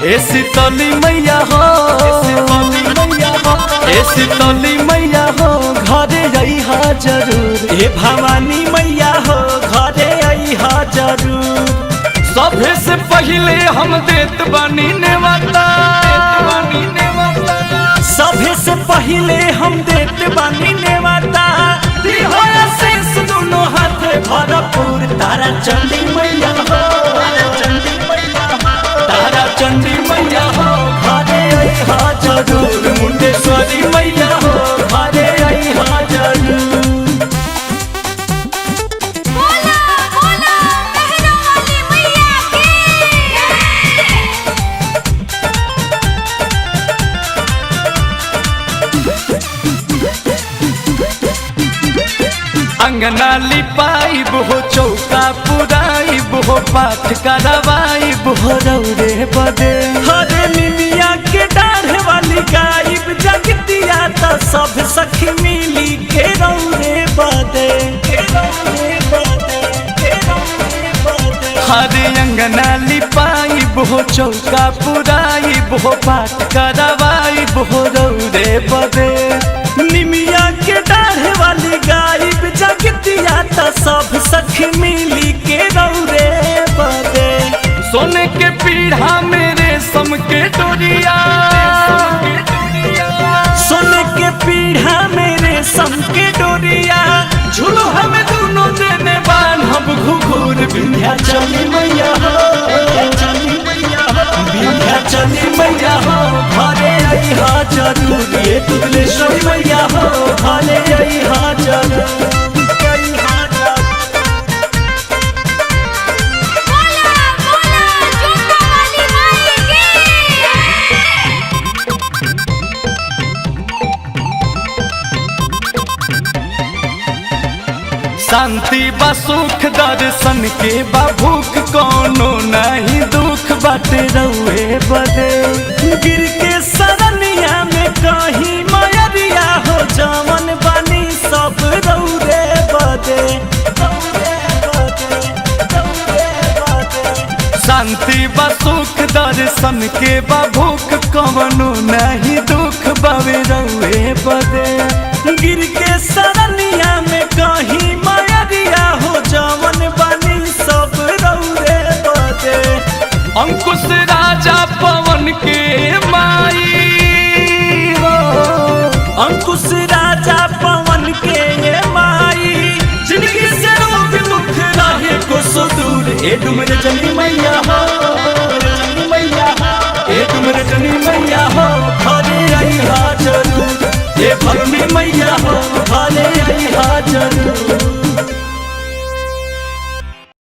ए शीतली मैया हो, ए शीतली मैया हो घरे अइहा जरूर। ए भवानी मैया हो घरे अइहा जरूर। सभे से पहले हम देत बानी नेवता, सभे से पहले हम देत बानी नेवता। दिहो आशीष दोनों हाथ भरपूर। तारा चंडी मैया हो, तारा चंडी मैया हो घरे अइहा जरूर। मुंडेश्वरी मैया हो घरे अइहा जरूर। बोला बोला कहना वाली मैया की। अंगना लिपाइब हो, चौका पुराइब हो, पाठ करवाइब हो रौरे बदे। हरे निमिया के डाढ़ वाली गायब जगतिया त सब सखी मिली के रौरे बदे। हरे अंगना लिपाइब हो, चौका पुराइब हो, पाठ करवाइब हो रौरे बदे। निमिया के डाढ़ वाली गायब जगतिया त सब सखी मिली के रौरे बदे। सोने के पीढ़ा मेरे सम के डोरिया, सोने के पीढ़ा मेरे सम के डोरिया। झूलो हमें दोनों देने बान हम घुघुर। विंध्याचली मैया हो, विंध्याचली मैया हो घरे अइहा जरूर। ये दुगलेश्वरी मैया हो घरे अइहा जरूर। बोला बोला जोता वाली माई की। शांति बा सुख दर्शन के बा भूख, कोनो नहीं दुख बाटे रउए बदे। गिर के सरनिया में कहीं मयरिया हो जमन बनी सब रौरे बदे। शांति बा सुख दर्शन के बा भूख, कोनो नहीं दुख बावे रउए बदे। गिर के सरनिया में कहीं मयरिया हो जमन बनी सब रौरे बदे। अंकुश राजा पवन के माई हो, अंकुश राजा पवन के ये माई। जिंदगी से रोग दुख रहे को सो दूर। ए डुमर जनी मैया हो, ए डुमर जनी मैया हो घरे अइहा जरूर। ए भरनी मैया